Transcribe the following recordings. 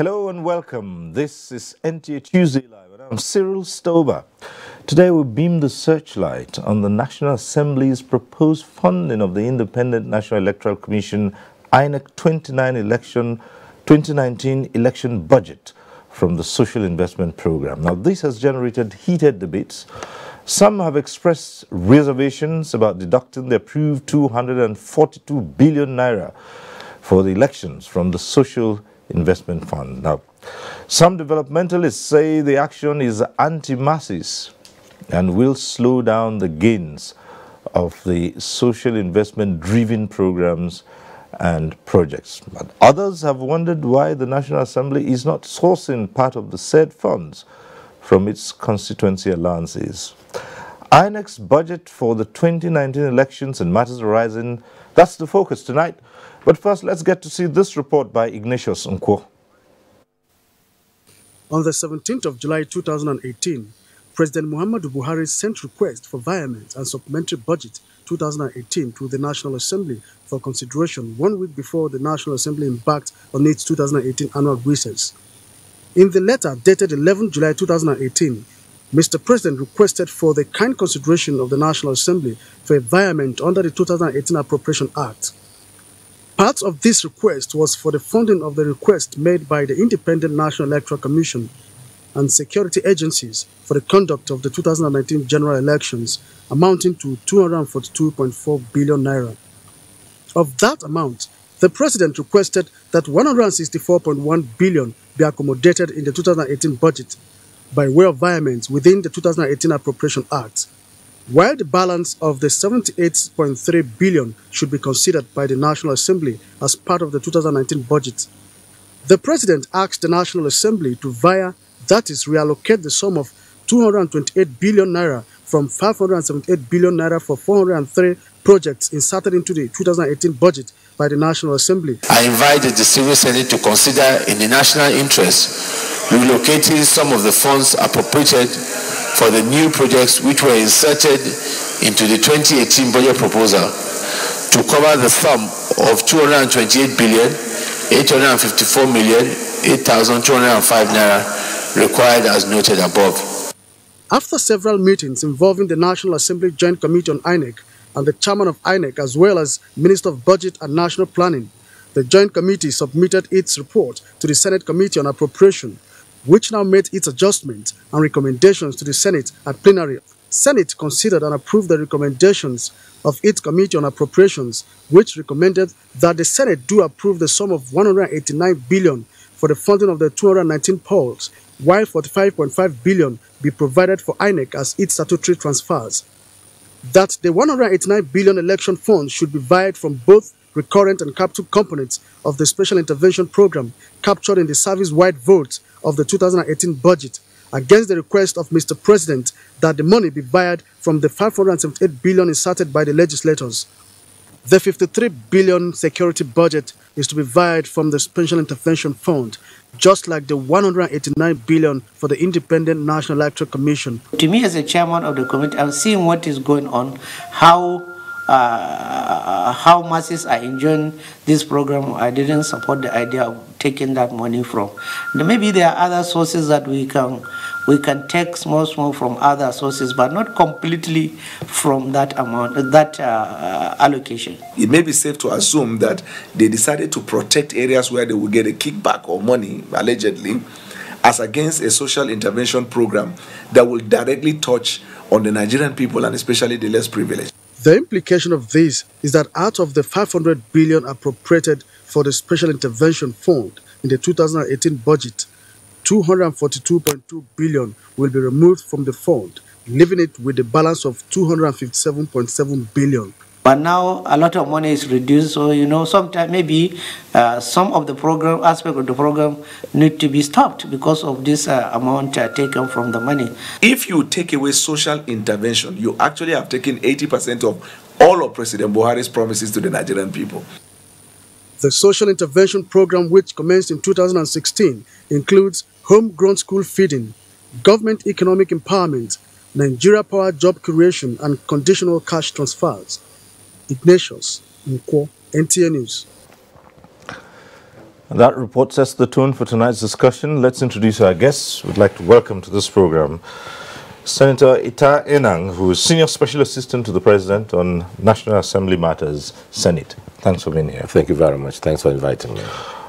Hello and welcome. This is NTA Tuesday Live and I'm Cyril Stober. Today we beam the searchlight on the National Assembly's proposed funding of the Independent National Electoral Commission INEC 2019 election budget from the Social Investment Program. Now this has generated heated debates. Some have expressed reservations about deducting the approved 242 billion naira for the elections from the Social Investment Fund. Now, some developmentalists say the action is anti-masses and will slow down the gains of the social investment-driven programs and projects. But others have wondered why the National Assembly is not sourcing part of the said funds from its constituency allowances. INEC's budget for the 2019 elections and matters arising, that's the focus tonight. But first, let's get to see this report by Ignatius Nkwo. On the 17th of July 2018, President Muhammadu Buhari sent request for Viament and Supplementary Budget 2018 to the National Assembly for consideration 1 week before the National Assembly embarked on its 2018 annual recess. In the letter dated 11 July 2018, Mr. President requested for the kind consideration of the National Assembly for a Viament under the 2018 Appropriation Act. Part of this request was for the funding of the request made by the Independent National Electoral Commission and security agencies for the conduct of the 2019 general elections, amounting to 242.4 billion naira. Of that amount, the President requested that 164.1 billion be accommodated in the 2018 budget by way of Viament within the 2018 Appropriation Act, while the balance of the 78.3 billion should be considered by the National Assembly as part of the 2019 budget. The President asked the National Assembly to reallocate the sum of 228 billion naira from 578 billion naira for 403 projects inserted into the 2018 budget by the National Assembly. I invite the Civil Senate to consider, in the national interest, relocating some of the funds appropriated for the new projects which were inserted into the 2018 budget proposal to cover the sum of 228 billion 854 million 8,205 naira required as noted above. After several meetings involving the National Assembly Joint Committee on INEC and the chairman of INEC as well as Minister of Budget and National Planning, the Joint Committee submitted its report to the Senate Committee on Appropriation, which now made its adjustments and recommendations to the Senate at plenary. Senate considered and approved the recommendations of its Committee on Appropriations, which recommended that the Senate do approve the sum of 189 billion for the funding of the 219 polls, while 45.5 billion be provided for INEC as its statutory transfers. That the 189 billion election funds should be vied from both recurrent and capital components of the Special Intervention Program captured in the service-wide vote of the 2018 budget, against the request of Mr. President that the money be vied from the 578 billion inserted by the legislators. The 53 billion security budget is to be vied from the Special Intervention Fund, just like the 189 billion for the Independent National Electoral Commission. To me, as a chairman of the committee, I'm seeing what is going on, how masses are enjoying this program. I didn't support the idea of taking that money from. Maybe there are other sources that we can take small from other sources, but not completely from that amount, that allocation. It may be safe to assume that they decided to protect areas where they will get a kickback or money, allegedly, as against a social intervention program that will directly touch on the Nigerian people and especially the less privileged. The implication of this is that out of the 500 billion appropriated for the Special Intervention Fund in the 2018 budget, 242.2 billion will be removed from the fund, leaving it with a balance of 257.7 billion. But now a lot of money is reduced, so sometimes maybe some of the program aspect of the program need to be stopped because of this amount taken from the money. If you take away social intervention, you actually have taken 80% of all of President Buhari's promises to the Nigerian people. The social intervention program, which commenced in 2016, includes homegrown school feeding, government economic empowerment, Nigeria Power job creation, and conditional cash transfers. Ignatius Nkwo, NTA News. That report sets the tone for tonight's discussion. Let's introduce our guests. We'd like to welcome to this program Senator Ita Enang, who is Senior Special Assistant to the President on National Assembly Matters, Senate. Thanks for being here. Thank you very much. Thanks for inviting me.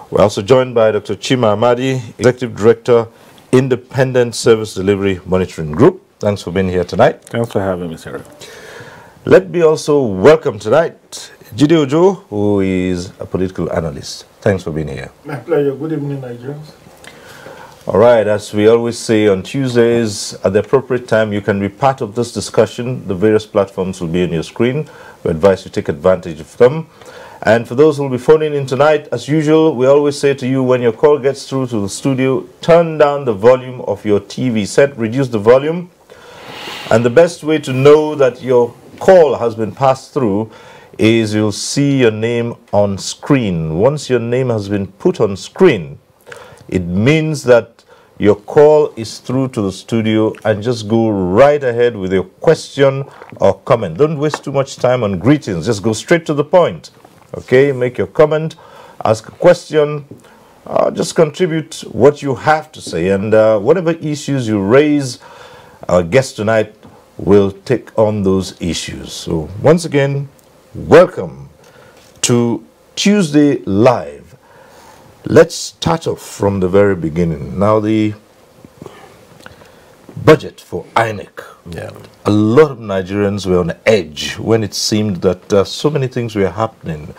We're also joined by Dr. Chima Amadi, Executive Director, Independent Service Delivery Monitoring Group. Thanks for being here tonight. Thanks for having me, sir. Let me also welcome tonight Jide Ojo, who is a political analyst. Thanks for being here. My pleasure. Good evening, Nigerians. All right, as we always say on Tuesdays, at the appropriate time, you can be part of this discussion. The various platforms will be on your screen. We advise you take advantage of them. And for those who will be phoning in tonight, as usual, we always say to you, when your call gets through to the studio, turn down the volume of your TV set, reduce the volume. And the best way to know that your call has been passed through is you'll see your name on screen. Once your name has been put on screen, it means that your call is through to the studio, and just go right ahead with your question or comment. Don't waste too much time on greetings. Just go straight to the point. Okay, make your comment, ask a question, just contribute what you have to say. And whatever issues you raise, our guest tonight will take on those issues. So once again, welcome to Tuesday Live. Let's start off from the very beginning. Now, the budget for INEC. Yeah. A lot of Nigerians were on edge when it seemed that so many things were happening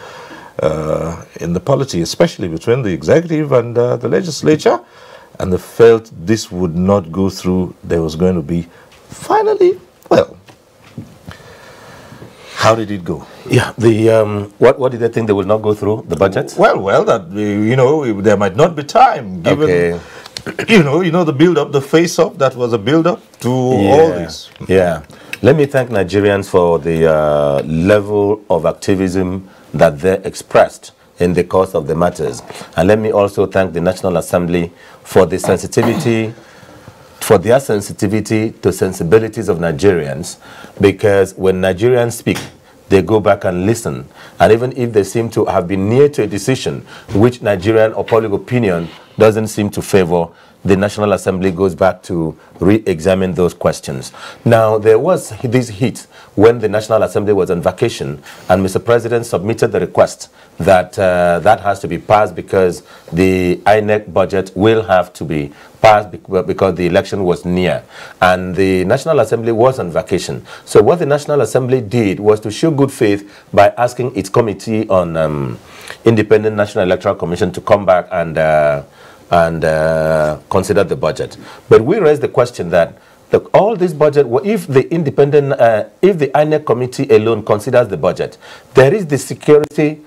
in the polity, especially between the executive and the legislature, and they felt this would not go through. There was going to be, finally, well, how did it go? Yeah. The what did they think they will not go through the budget? Well, that there might not be time given. Okay. You know the build-up, the face-off that was a build-up to all this. Yeah. Let me thank Nigerians for the level of activism that they expressed in the course of the matters. And let me also thank the National Assembly for the sensitivity, for their sensitivity to sensibilities of Nigerians, because when Nigerians speak, they go back and listen. And even if they seem to have been near to a decision which Nigerian or public opinion doesn't seem to favor, the National Assembly goes back to re-examine those questions. Now, there was this heat when the National Assembly was on vacation, and Mr. President submitted the request that that has to be passed because the INEC budget will have to be passed because the election was near. And the National Assembly was on vacation. So what the National Assembly did was to show good faith by asking its Committee on Independent National Electoral Commission to come back and consider the budget. But we raised the question that all this budget, if the INEC committee alone considers the budget, there is the security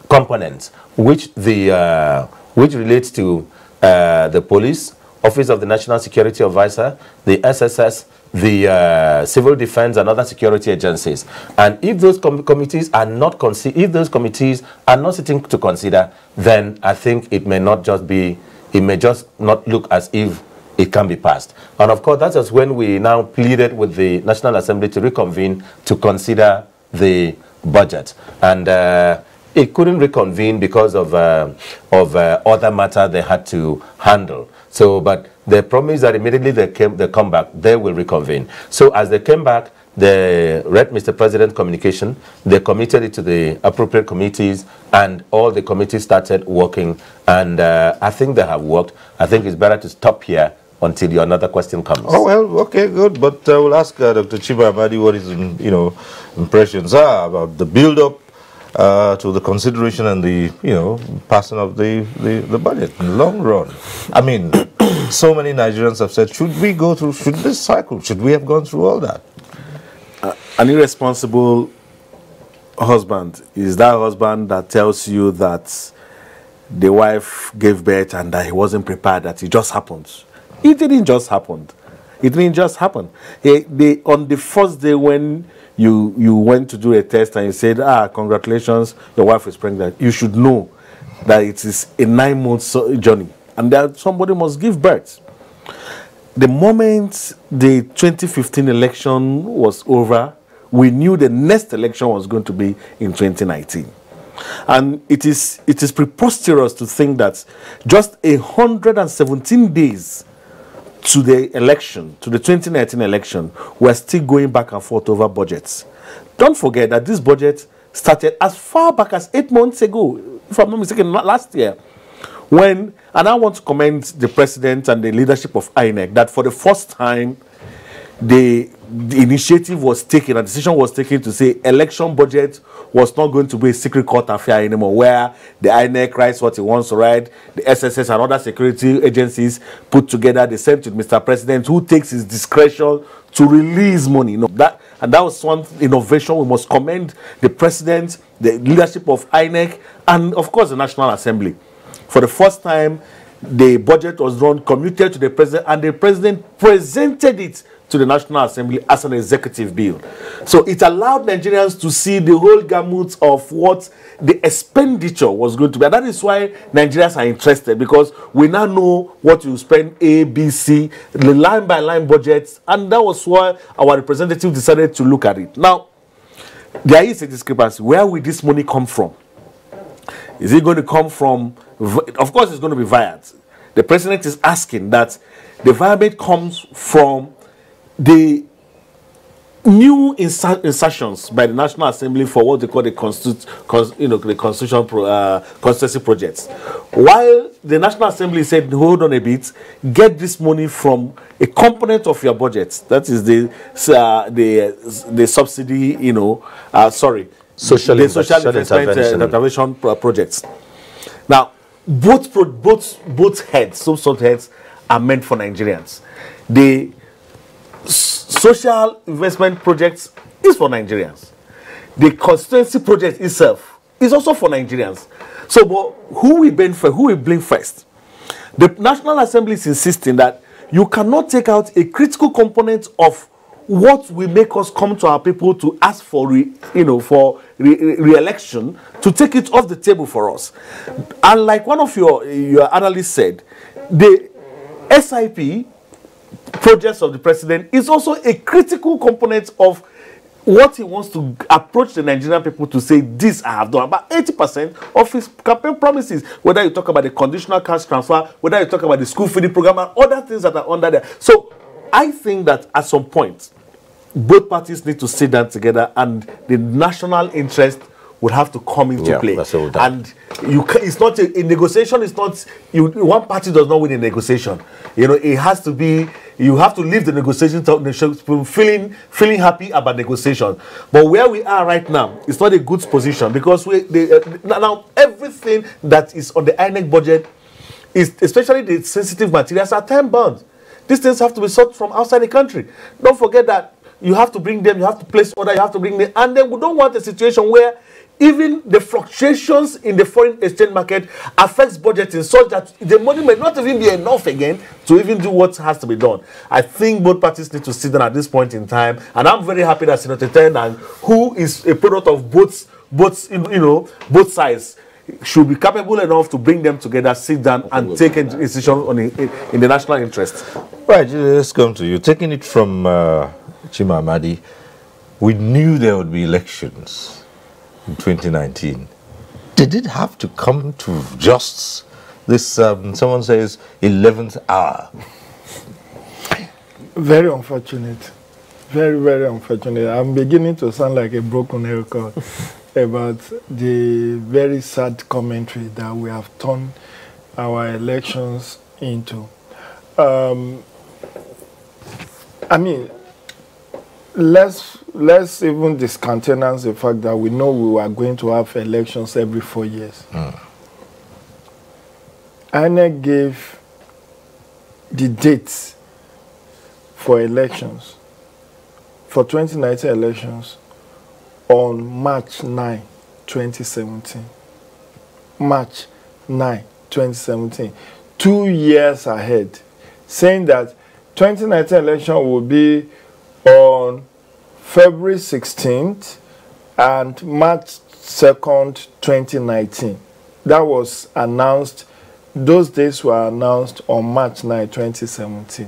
component which relates to the police, Office of the National Security Advisor, the SSS, the civil defense, and other security agencies. And if those committees are not sitting to consider, then I think it may just not look as if it can be passed. And of course, that is when we now pleaded with the National Assembly to reconvene to consider the budget. And it couldn't reconvene because of other matter they had to handle. So, but they promised that immediately they come back, they will reconvene. So as they came back, they read Mr. President's communication, they committed it to the appropriate committees, and all the committees started working. And I think they have worked. I think it's better to stop here until your another question comes. Oh, well, okay, good. But we'll ask Dr. Chima Amadi what his impressions are about the build-up to the consideration and the passing of the budget in the long run. I mean, so many Nigerians have said, should this cycle, should we have gone through all that? An irresponsible husband is that husband that tells you that the wife gave birth and that he wasn't prepared, that it just happened. It didn't just happen. It didn't just happen. On the first day when you went to do a test and you said, congratulations, your wife is pregnant, you should know that it is a 9-month journey and that somebody must give birth. The moment the 2015 election was over, we knew the next election was going to be in 2019. And it is preposterous to think that just 117 days to the election, to the 2019 election, we're still going back and forth over budgets. Don't forget that this budget started as far back as 8 months ago, if I'm not mistaken, last year. And I want to commend the president and the leadership of INEC that for the first time, the initiative was taken, a decision was taken to say election budget was not going to be a secret court affair anymore, where the INEC writes what it wants to write, the SSS and other security agencies put together, they send to Mr. President, who takes his discretion to release money. That was one innovation. We must commend the president, the leadership of INEC, and of course the National Assembly. For the first time, the budget was drawn, commuted to the president, and the president presented it to the National Assembly as an executive bill. So it allowed Nigerians to see the whole gamut of what the expenditure was going to be. And that is why Nigerians are interested, because we now know what you spend A, B, C, the line-by-line budgets, and that was why our representative decided to look at it. Now, there is a discrepancy. Where will this money come from? Is it going to come from, of course it's going to be VIAT. The president is asking that the VIAT comes from the new insertions by the National Assembly for what they call the constituency projects. While the National Assembly said, hold on a bit, get this money from a component of your budget. That is the subsidy, social investment intervention projects. Now, both heads, some heads, are meant for Nigerians. The social investment projects is for Nigerians. The constituency project itself is also for Nigerians. So, but who will blame first? The National Assembly is insisting that you cannot take out a critical component of what will make us come to our people to ask for re-election, to take it off the table for us. And like one of your analysts said, the SIP projects of the president is also a critical component of what he wants to approach the Nigerian people to say, this I have done. About 80% of his campaign promises, whether you talk about the conditional cash transfer, whether you talk about the school feeding program, and other things that are under there. So I think that at some point, both parties need to sit down together, and the national interest would have to come into play. And it's not a negotiation. It's not one party does not win a negotiation. It has to be. You have to leave the negotiation feeling happy about negotiation. But where we are right now, it's not a good position, because now everything that is on the INEC budget is, especially the sensitive materials, are time bound. These things have to be sought from outside the country. Don't forget that you have to bring them, you have to place order, you have to bring them, and then we don't want a situation where even the fluctuations in the foreign exchange market affects budgeting, such that the money may not even be enough again to even do what has to be done. I think both parties need to sit down at this point in time, and I'm very happy that Senator Tenang, who is a product of both sides, should be capable enough to bring them together, sit down, and take a decision in the national interest. Right, let's come to you. Taking it from Chima Amadi, we knew there would be elections in 2019. Did it have to come to just this, someone says, 11th hour? Very unfortunate. Very, very unfortunate. I'm beginning to sound like a broken record about the very sad commentary that we have turned our elections into. I mean, let's even discountenance the fact that we know we are going to have elections every 4 years. INEC gave the dates for elections, for 2019 elections, on March 9, 2017. March 9, 2017. 2 years ahead, saying that 2019 election will be on February 16th and March 2nd, 2019. That was announced, those dates were announced on March 9, 2017.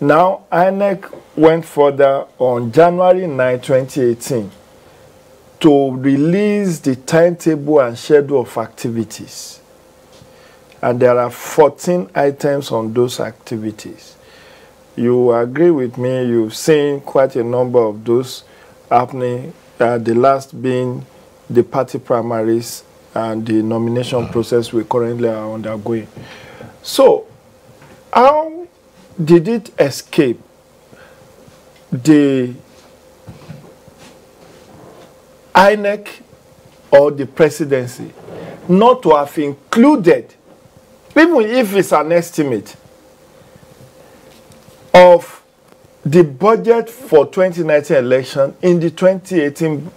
Now, INEC went further on January 9, 2018 to release the timetable and schedule of activities. And there are 14 items on those activities. You agree with me, you've seen quite a number of those happening, the last being the party primaries and the nomination process we currently are undergoing. So, how did it escape the INEC or the presidency not to have included, even if it's an estimate, of the budget for 2019 election in the 2018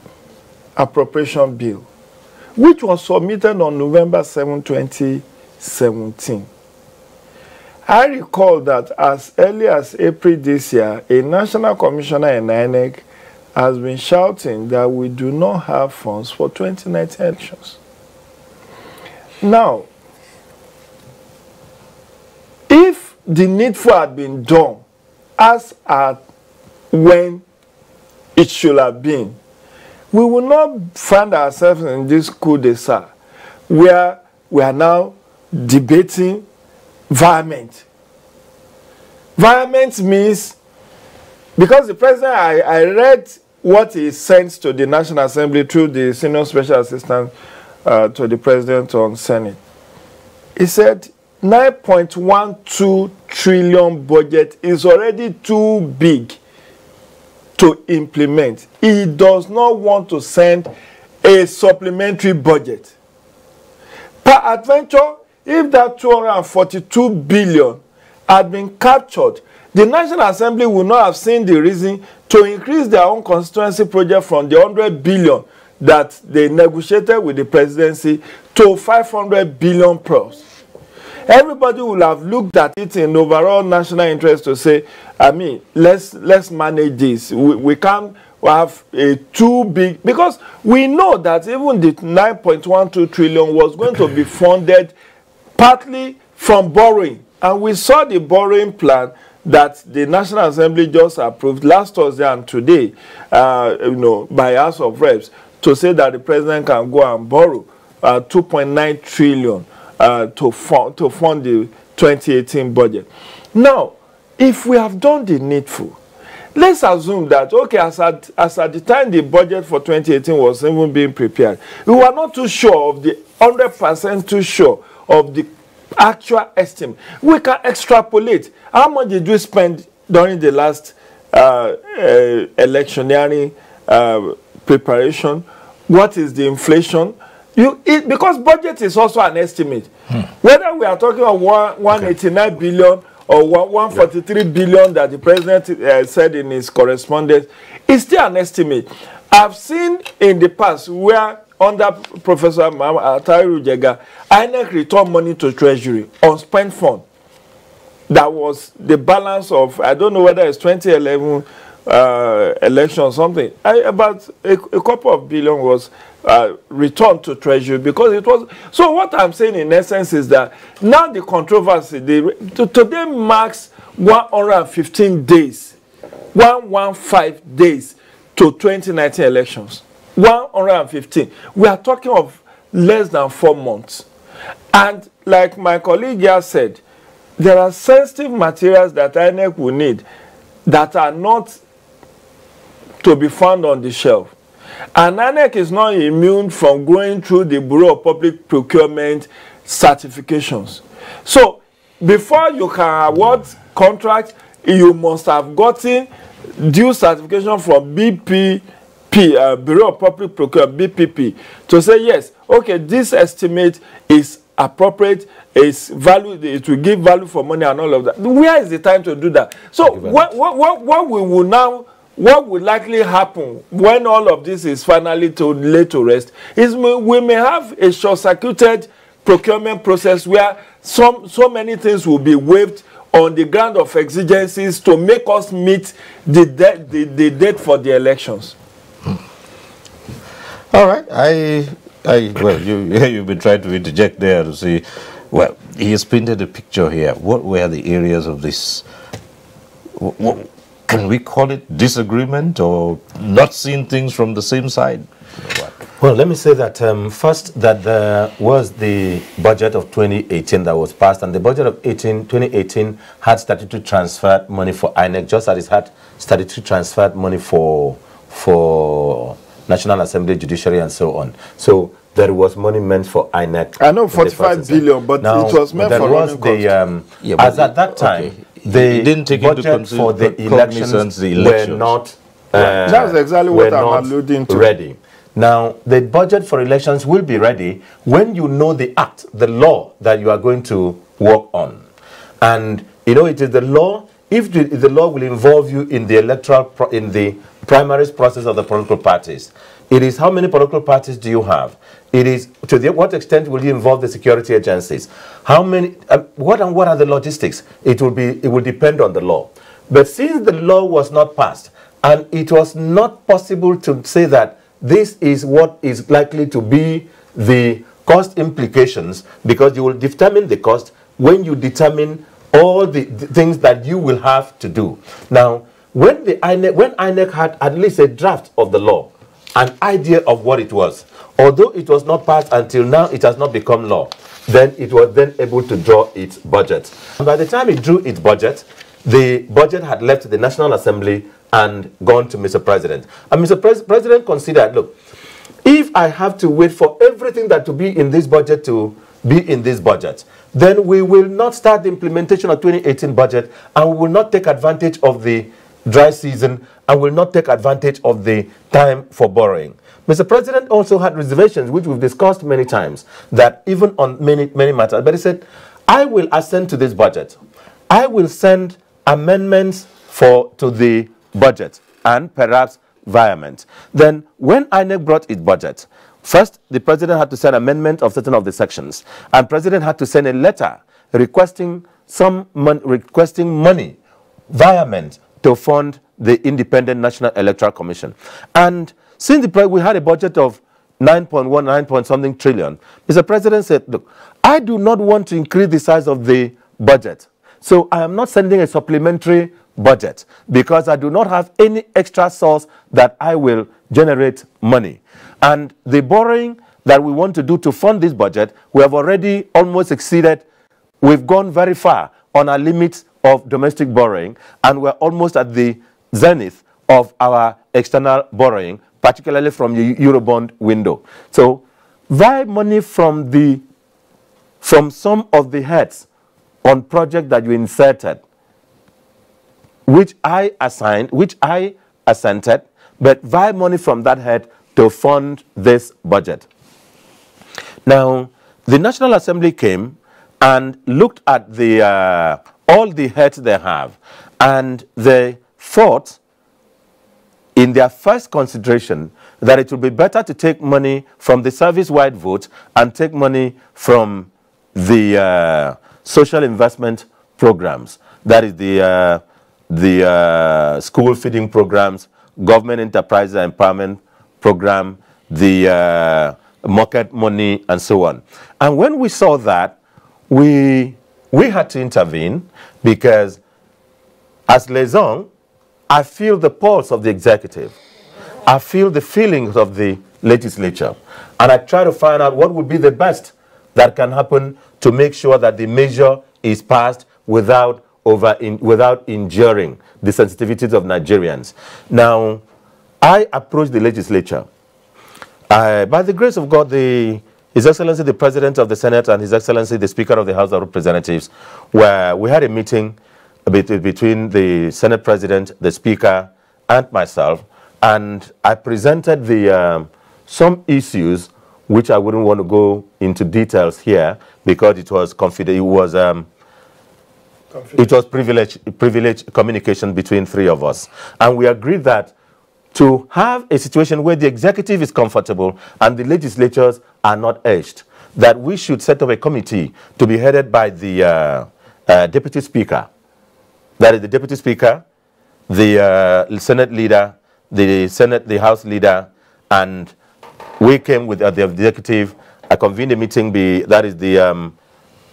appropriation bill, which was submitted on November 7, 2017. I recall that as early as April this year, a national commissioner in INEC has been shouting that we do not have funds for 2019 elections. Now, if the needful had been done as at when it should have been, we will not find ourselves in this coup d'etat where we are now debating environment. Environment means, because the president, I read what he sent to the National Assembly through the Senior Special Assistant to the President on Senate. He said 9.12 trillion budget is already too big to implement. He does not want to send a supplementary budget. Peradventure, if that 242 billion had been captured, the National Assembly would not have seen the reason to increase their own constituency project from the 100 billion that they negotiated with the presidency to 500 billion plus. Everybody will have looked at it in overall national interest to say, I mean, let's manage this. We can't have a too big, because we know that even the 9.12 trillion was going to be funded partly from borrowing. And we saw the borrowing plan that the National Assembly just approved last Thursday and today, by House of Reps, to say that the president can go and borrow 2.9 trillion to fund the 2018 budget. Now, if we have done the needful, let's assume that, okay, as at the time the budget for 2018 was even being prepared, we were not too sure of the 100% too sure of the actual estimate. We can extrapolate. How much did we spend during the last electioneering preparation? What is the inflation? Because budget is also an estimate. Whether we are talking of 189 billion or 143 billion that the president said in his correspondence, it's still an estimate. I've seen in the past where under Professor Atahiru Jega, INEC returned money to Treasury on spent fund. That was the balance of, I don't know whether it's 2011 election or something. About a couple of billion was returned to Treasury because it was. So what I'm saying in essence is that now the controversy, today marks 115 days, 115 days to 2019 elections. 115. We are talking of less than 4 months. And like my colleague here said, there are sensitive materials that INEC will need that are not to be found on the shelf. And INEC is not immune from going through the Bureau of Public Procurement certifications. So before you can award contracts, you must have gotten due certification from BP, Bureau of Public Procurement, BPP, to say yes, okay, this estimate is appropriate, is value, it will give value for money and all of that. Where is the time to do that? So what will likely happen when all of this is finally laid to rest is we may have a short-circuited procurement process where so many things will be waived on the ground of exigencies to make us meet the date for the elections. All right. Well, you've been trying to interject there to see, well, he has painted a picture here. What were the areas of this, can we call it disagreement or not seeing things from the same side? Well, let me say that first, that there was the budget of 2018 that was passed, and the budget of 2018 had statutory transferred money for INEC, just as it had statutory transferred money for National Assembly, Judiciary, and so on. So there was money meant for INEC. I know 45 billion, but now, it was meant for running costs. As at that time, the didn't take budget into for the elections were not. That's exactly what I'm alluding to. Ready. Now, the budget for elections will be ready when you know the act, the law that you are going to work on. And, you know, it is the law, if the law will involve you in the in the primaries process of the political parties. It is how many political parties do you have? It is to what extent will you involve the security agencies? How many, what are the logistics? It will depend on the law. But since the law was not passed, and it was not possible to say that this is what is likely to be the cost implications, because you will determine the cost when you determine all the things that you will have to do. Now, when INEC had at least a draft of the law, an idea of what it was, although it was not passed until now, it has not become law, then it was then able to draw its budget. And by the time it drew its budget, the budget had left the National Assembly and gone to Mr. President. And Mr. President considered, look, if I have to wait for everything that to be in this budget to be in this budget, then we will not start the implementation of 2018 budget, and we will not take advantage of the dry season, and will not take advantage of the time for borrowing. Mr. President also had reservations, which we've discussed many times, that even on many matters, but he said, I will assent to this budget. I will send amendments to the budget and perhaps environment. Then when INEC brought its budget, first the president had to send amendment of certain of the sections, and president had to send a letter requesting money, environment, to fund the Independent National Electoral Commission. And since we had a budget of 9 something trillion, Mr. President said, look, I do not want to increase the size of the budget. So I am not sending a supplementary budget because I do not have any extra source that I will generate money. And the borrowing that we want to do to fund this budget, we have already almost exceeded. We've gone very far on our limits of domestic borrowing, and we're almost at the zenith of our external borrowing, particularly from the Eurobond window. So, buy money from some of the heads on project that you inserted, which I assented, but buy money from that head to fund this budget. Now, the National Assembly came and looked at all the heads they have, and they thought in their first consideration that it would be better to take money from the service-wide vote and take money from the social investment programs. That is the school feeding programs, government enterprise empowerment program, the market money, and so on. And when we saw that, we had to intervene because as liaison, I feel the pulse of the executive. I feel the feelings of the legislature. And I try to find out what would be the best that can happen to make sure that the measure is passed without injuring the sensitivities of Nigerians. Now, I approached the legislature. By the grace of God, His Excellency the President of the Senate and His Excellency the Speaker of the House of Representatives, where we had a meeting between the Senate President, the Speaker, and myself, and I presented some issues which I wouldn't want to go into details here because it was confidential. It was privileged communication between three of us, and we agreed that to have a situation where the executive is comfortable and the legislatures are not urged, that we should set up a committee to be headed by the Deputy Speaker. That is the Deputy Speaker, the Senate leader, the House leader, and we came with the executive. I convened a meeting, that is the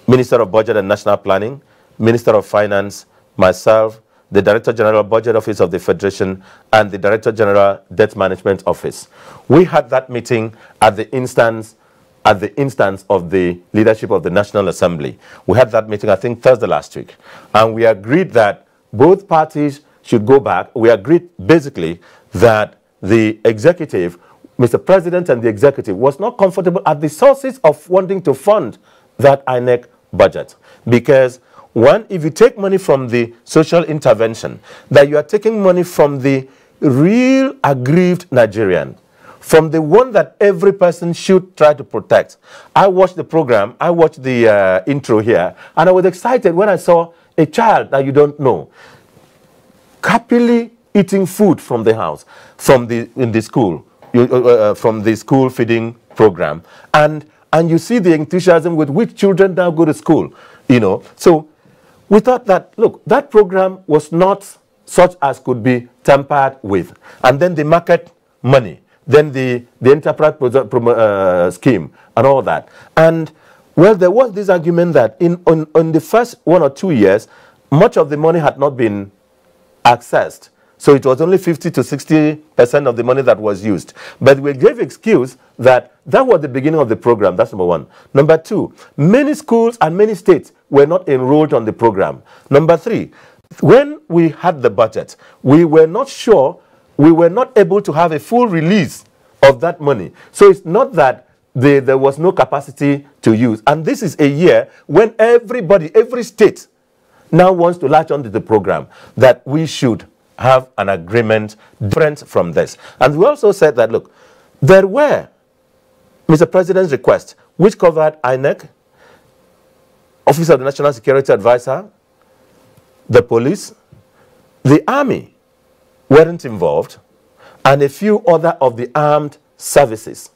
Minister of Budget and National Planning, Minister of Finance, myself, the Director General Budget Office of the Federation, and the Director General Debt Management Office. We had that meeting at the instance of the leadership of the National Assembly. We had that meeting, I think, Thursday last week. And we agreed that both parties should go back. We agreed basically that the executive, Mr. President and the executive, was not comfortable at the sources of wanting to fund that INEC budget. Because one, if you take money from the social intervention, that you are taking money from the real aggrieved Nigerian, from the one that every person should try to protect. I watched the program, I watched the intro here, and I was excited when I saw a child that you don't know happily eating food from the house, from the school feeding program, and you see the enthusiasm with which children now go to school, you know. So we thought that, look, that program was not such as could be tampered with. And then the market money, then the enterprise scheme and all that. And, well, there was this argument that in the first 1 or 2 years, much of the money had not been accessed. So it was only 50 to 60% of the money that was used. But we gave excuse that was the beginning of the program. That's number one. Number two, many schools and many states were not enrolled on the program. Number three, when we had the budget, we were not sure, we were not able to have a full release of that money. So it's not that there was no capacity to use. And this is a year when everybody, every state now wants to latch onto the program, that we should have an agreement different from this. And we also said that, look, there were Mr. President's requests, which covered INEC, Office of the National Security Advisor, the police, the army weren't involved, and a few other of the armed services.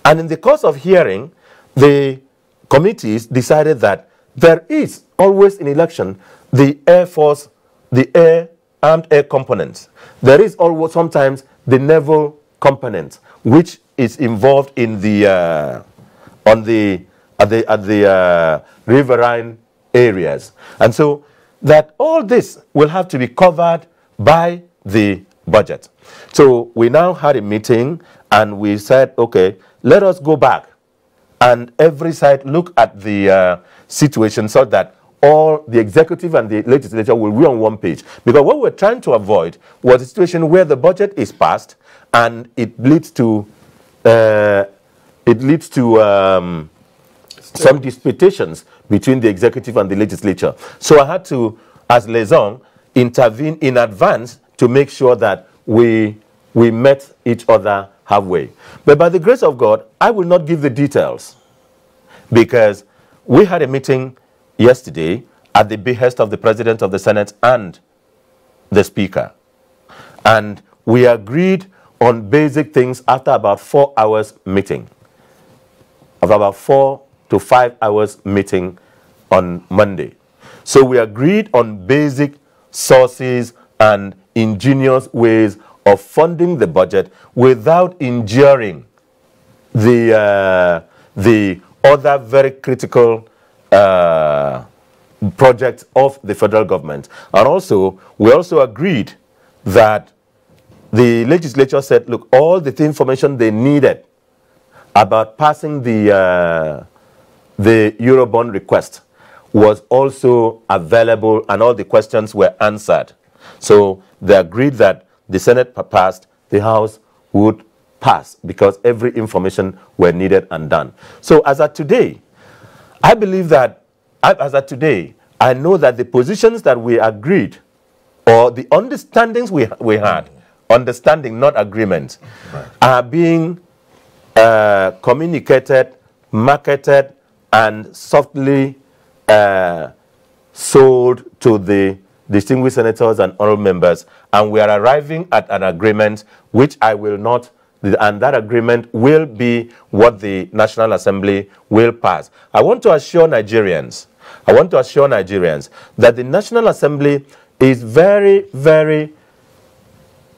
And in the course of hearing, the committees decided that there is always in election the Air Force, the armed air component. There is always sometimes the naval component, which is involved in the at the riverine areas. And so that all this will have to be covered by the budget. So we now had a meeting and we said, okay, let us go back and every side look at the situation so that all the executive and the legislature will be on one page. Because what we're trying to avoid was a situation where the budget is passed and it leads to some disputations between the executive and the legislature. So I had to, as liaison, intervene in advance to make sure that we met each other halfway. But by the grace of God, I will not give the details because we had a meeting yesterday at the behest of the President of the Senate and the Speaker. And we agreed on basic things after about 4 hours meeting. After about 4 to 5 hours meeting on Monday. So we agreed on basic sources and ingenious ways of funding the budget without injuring the other very critical projects of the federal government. And also, we also agreed that the legislature said, look, all the information they needed about passing the Eurobond request was also available and all the questions were answered. So they agreed that the Senate passed, the House would pass because every information were needed and done. So as of today, I believe that, as of today, I know that the positions that we agreed or the understandings we had, understanding, not agreements, right, are being communicated, marketed, and softly sold to the distinguished senators and honorable members. And we are arriving at an agreement which I will not, and that agreement will be what the National Assembly will pass. I want to assure Nigerians that the National Assembly is very, very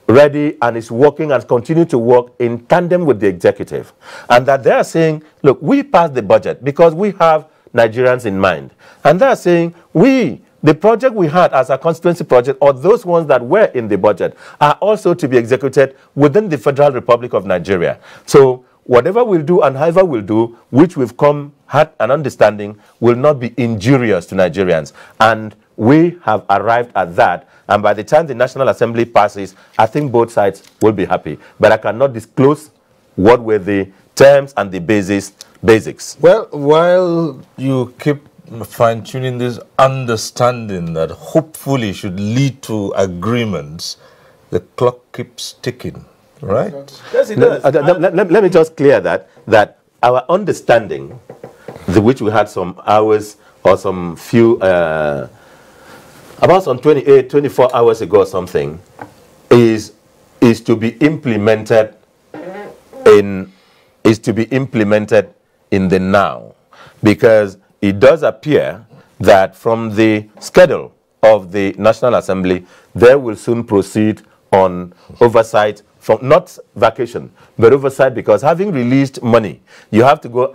ready and is working and continue to work in tandem with the executive. And that they are saying, look, we passed the budget because we have Nigerians in mind. And they are saying, we the project we had as a constituency project, or those ones that were in the budget, are also to be executed within the Federal Republic of Nigeria. So whatever we'll do and however we'll do, which we've had an understanding, will not be injurious to Nigerians. And we have arrived at that. And by the time the National Assembly passes, I think both sides will be happy. But I cannot disclose what were the terms and the basics. Well, while you keep fine-tuning this understanding that hopefully should lead to agreements, the clock keeps ticking, right? Yes, it does. Let me just clear that our understanding, which we had some hours or some few, about some 28, 24 hours ago or something, is to be implemented in the now, because it does appear that from the schedule of the National Assembly, they will soon proceed on oversight, from not vacation, but oversight, because having released money, you have to go